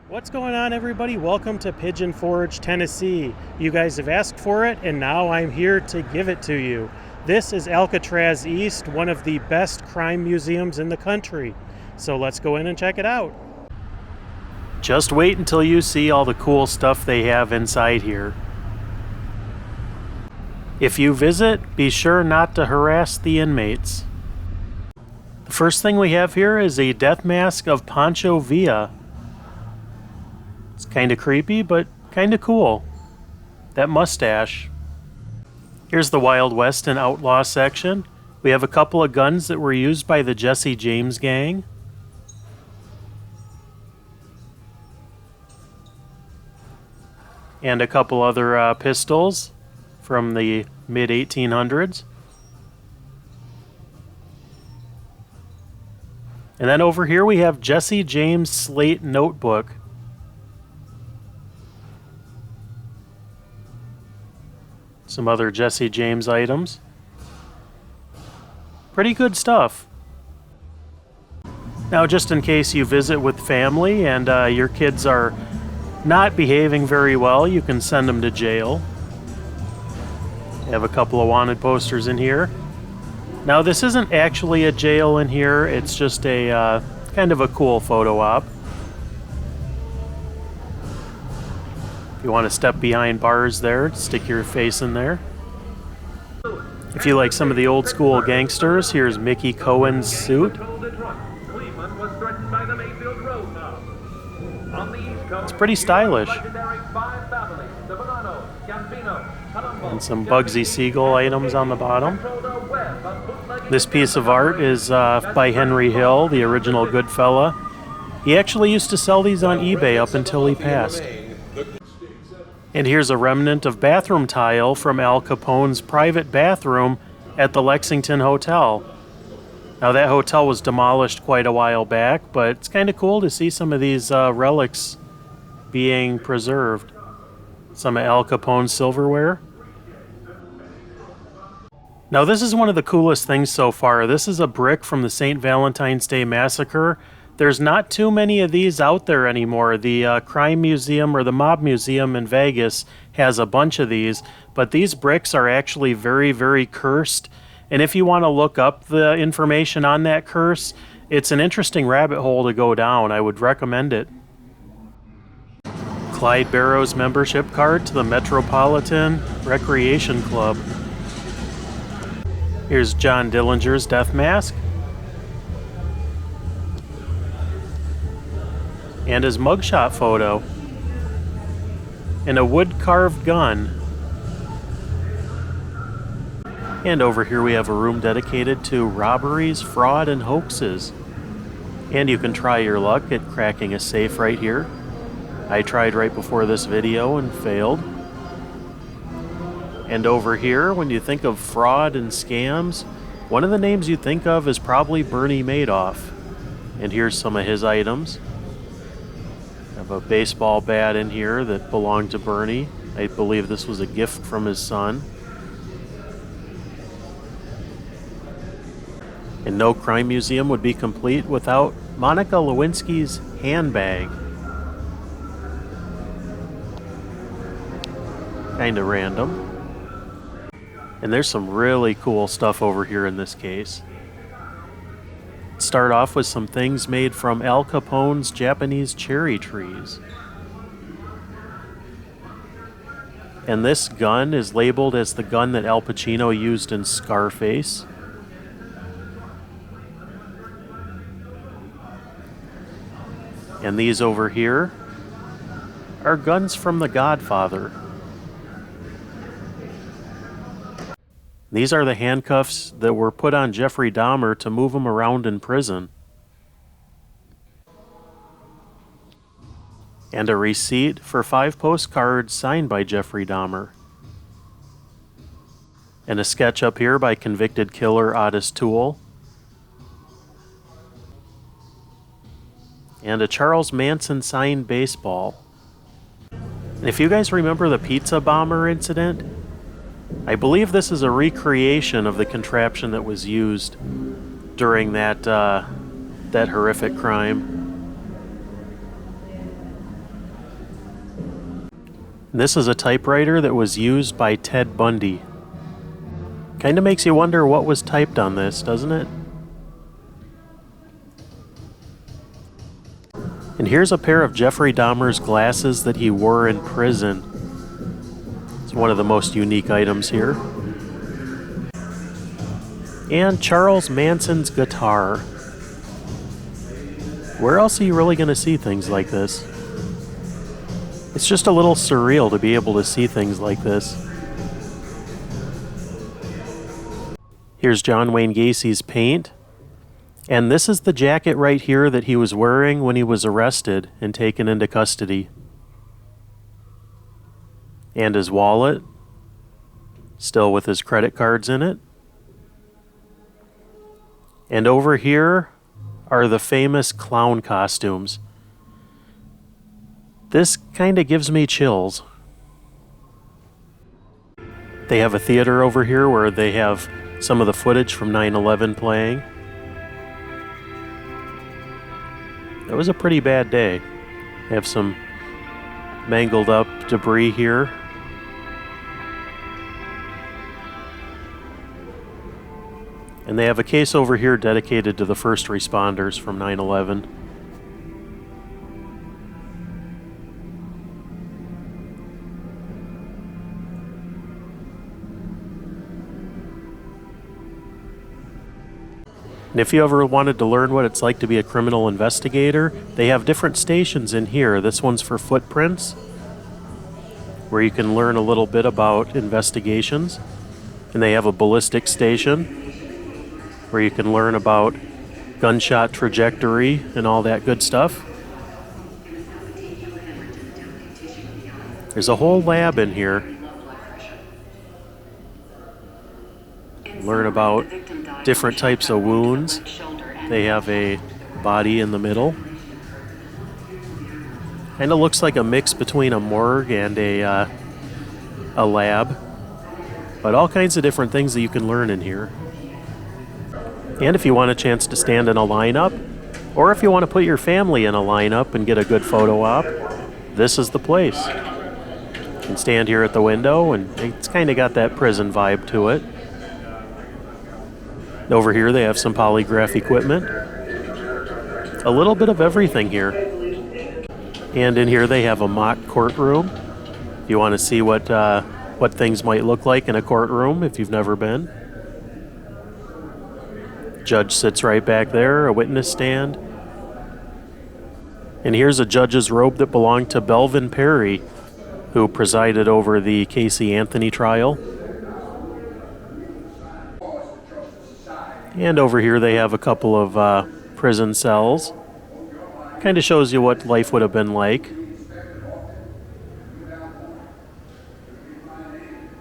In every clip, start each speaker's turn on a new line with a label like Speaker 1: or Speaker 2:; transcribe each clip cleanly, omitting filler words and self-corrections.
Speaker 1: What's going on, everybody? Welcome to Pigeon Forge, Tennessee. You guys have asked for it, and now I'm here to give it to you. This is Alcatraz East, one of the best crime museums in the country. So let's go in and check it out. Just wait until you see all the cool stuff they have inside here. If you visit, be sure not to harass the inmates. The first thing we have here is a death mask of Pancho Villa. It's kind of creepy, but kind of cool. That mustache. Here's the Wild West and Outlaw section. We have a couple of guns that were used by the Jesse James gang. And a couple other pistols from the mid-1800s. And then over here we have Jesse James slate notebook. Some other Jesse James items. Pretty good stuff. Now, just in case you visit with family and your kids are not behaving very well, you can send them to jail. We have a couple of wanted posters in here. Now, this isn't actually a jail in here. It's just a kind of a cool photo op. If you want to step behind bars there, stick your face in there. If you like some of the old school gangsters, here's Mickey Cohen's suit. It's pretty stylish. And some Bugsy Siegel items on the bottom. This piece of art is by Henry Hill, the original Goodfella. He actually used to sell these on eBay up until he passed. And here's a remnant of bathroom tile from Al Capone's private bathroom at the Lexington Hotel. Now, that hotel was demolished quite a while back, but it's kind of cool to see some of these relics being preserved. Some of Al Capone's silverware. Now, this is one of the coolest things so far. This is a brick from the St. Valentine's Day Massacre. There's not too many of these out there anymore. The Crime Museum or the Mob Museum in Vegas has a bunch of these, but these bricks are actually very, very cursed. And if you want to look up the information on that curse, it's an interesting rabbit hole to go down. I would recommend it. Clyde Barrow's membership card to the Metropolitan Recreation Club. Here's John Dillinger's death mask. And his mugshot photo. And a wood-carved gun. And over here we have a room dedicated to robberies, fraud, and hoaxes. And you can try your luck at cracking a safe right here. I tried right before this video and failed. And over here, when you think of fraud and scams, one of the names you think of is probably Bernie Madoff. And here's some of his items. I have a baseball bat in here that belonged to Bernie. I believe this was a gift from his son. And no crime museum would be complete without Monica Lewinsky's handbag. Kinda random. And there's some really cool stuff over here in this case. Start off with some things made from Al Capone's Japanese cherry trees. And this gun is labeled as the gun that Al Pacino used in Scarface. And these over here are guns from The Godfather. These are the handcuffs that were put on Jeffrey Dahmer to move him around in prison. And a receipt for 5 postcards signed by Jeffrey Dahmer. And a sketch up here by convicted killer Otis Toole. And a Charles Manson signed baseball. And if you guys remember the pizza bomber incident, I believe this is a recreation of the contraption that was used during that horrific crime. This is a typewriter that was used by Ted Bundy. Kinda makes you wonder what was typed on this, doesn't it? And here's a pair of Jeffrey Dahmer's glasses that he wore in prison. It's one of the most unique items here. And Charles Manson's guitar. Where else are you really going to see things like this? It's just a little surreal to be able to see things like this. Here's John Wayne Gacy's paint. And this is the jacket right here that he was wearing when he was arrested and taken into custody. And his wallet, still with his credit cards in it. And over here are the famous clown costumes. This kind of gives me chills. They have a theater over here where they have some of the footage from 9/11 playing. It was a pretty bad day. They have some mangled up debris here. And they have a case over here dedicated to the first responders from 9/11. And if you ever wanted to learn what it's like to be a criminal investigator, they have different stations in here. This one's for footprints, where you can learn a little bit about investigations. And they have a ballistic station, where you can learn about gunshot trajectory and all that good stuff. There's a whole lab in here. Learn about different types of wounds. They have a body in the middle. Kind of looks like a mix between a morgue and a lab. But all kinds of different things that you can learn in here. And if you want a chance to stand in a lineup, or if you want to put your family in a lineup and get a good photo op, this is the place. You can stand here at the window, and it's kind of got that prison vibe to it. Over here they have some polygraph equipment. A little bit of everything here. And in here they have a mock courtroom. If you want to see what things might look like in a courtroom if you've never been. Judge sits right back there, a witness stand. And here's a judge's robe that belonged to Belvin Perry, who presided over the Casey Anthony trial. And over here they have a couple of prison cells. Kind of shows you what life would have been like.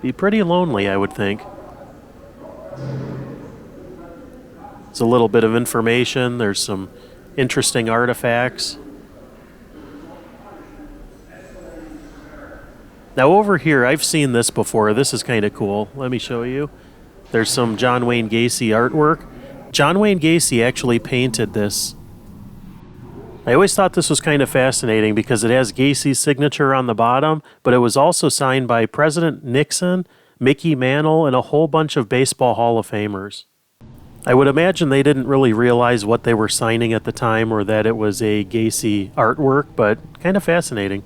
Speaker 1: Be pretty lonely, I would think. There's a little bit of information. There's some interesting artifacts. Now over here, I've seen this before. This is kind of cool. Let me show you. There's some John Wayne Gacy artwork. John Wayne Gacy actually painted this. I always thought this was kind of fascinating because it has Gacy's signature on the bottom, but it was also signed by President Nixon, Mickey Mantle, and a whole bunch of Baseball Hall of Famers. I would imagine they didn't really realize what they were signing at the time or that it was a Gacy artwork, but kind of fascinating.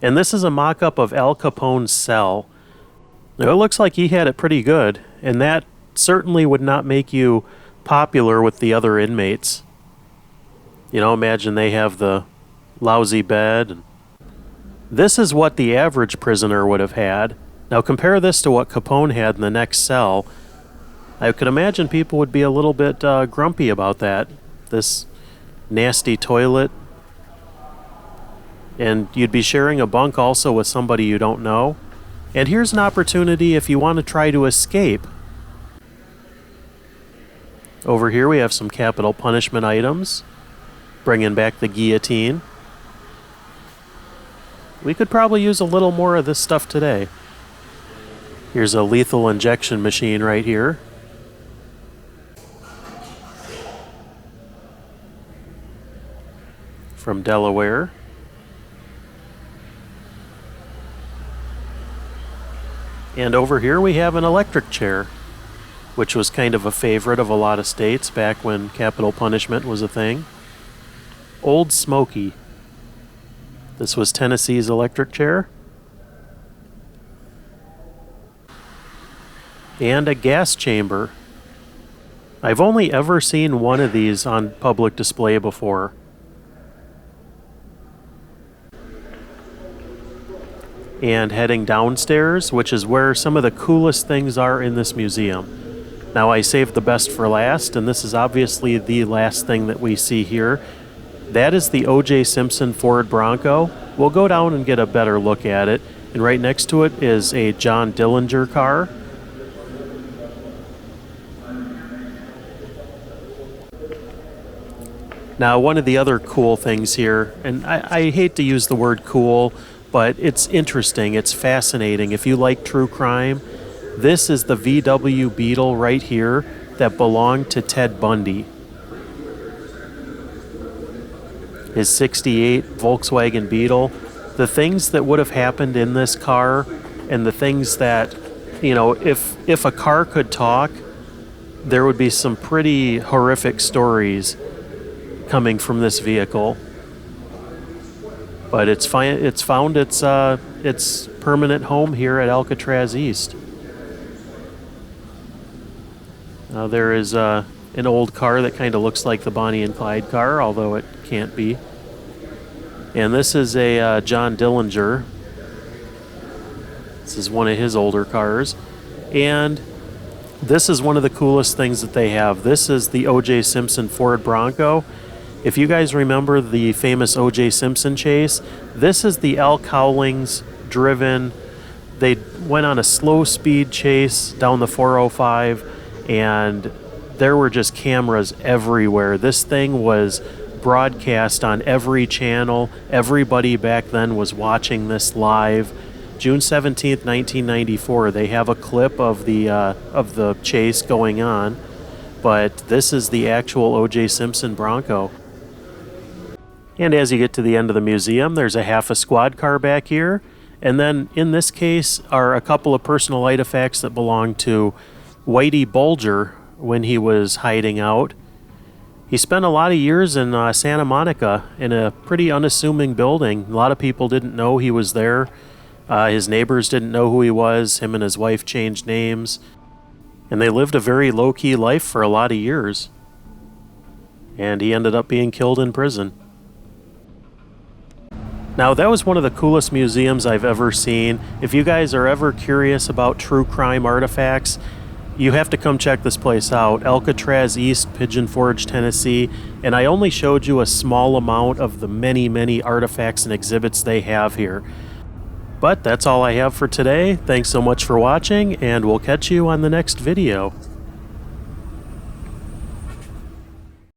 Speaker 1: And this is a mock-up of Al Capone's cell. Now, it looks like he had it pretty good, and that certainly would not make you popular with the other inmates. You know, imagine they have the lousy bed. This is what the average prisoner would have had. Now compare this to what Capone had in the next cell. I could imagine people would be a little bit grumpy about that. This nasty toilet. And you'd be sharing a bunk also with somebody you don't know. And here's an opportunity if you want to try to escape. Over here we have some capital punishment items. Bringing back the guillotine. We could probably use a little more of this stuff today. Here's a lethal injection machine right here. From Delaware. And over here we have an electric chair, which was kind of a favorite of a lot of states back when capital punishment was a thing. Old Smoky. This was Tennessee's electric chair. And a gas chamber. I've only ever seen one of these on public display before. And heading downstairs, which is where some of the coolest things are in this museum. Now, I saved the best for last, and this is obviously the last thing that we see here. That is the OJ Simpson Ford Bronco. We'll go down and get a better look at it. And right next to it is a John Dillinger car. Now, one of the other cool things here, and I hate to use the word cool, but it's interesting, it's fascinating. If you like true crime, this is the VW Beetle right here that belonged to Ted Bundy. His '68 Volkswagen Beetle. The things that would have happened in this car, and the things that, you know, if a car could talk, there would be some pretty horrific stories coming from this vehicle. But it's found its permanent home here at Alcatraz East. Now there is an old car that kind of looks like the Bonnie and Clyde car, although it can't be. And this is a John Dillinger. This is one of his older cars. And this is one of the coolest things that they have. This is the OJ Simpson Ford Bronco. If you guys remember the famous O.J. Simpson chase, this is the Al Cowlings driven. They went on a slow speed chase down the 405, and there were just cameras everywhere. This thing was broadcast on every channel. Everybody back then was watching this live. June 17th, 1994, they have a clip of the chase going on, but this is the actual O.J. Simpson Bronco. And as you get to the end of the museum, there's a half a squad car back here. And then in this case are a couple of personal artifacts that belong to Whitey Bulger when he was hiding out. He spent a lot of years in Santa Monica in a pretty unassuming building. A lot of people didn't know he was there. His neighbors didn't know who he was. Him and his wife changed names. And they lived a very low-key life for a lot of years. And he ended up being killed in prison. Now, that was one of the coolest museums I've ever seen. If you guys are ever curious about true crime artifacts, you have to come check this place out. Alcatraz East, Pigeon Forge, Tennessee. And I only showed you a small amount of the many, many artifacts and exhibits they have here. But that's all I have for today. Thanks so much for watching, and we'll catch you on the next video.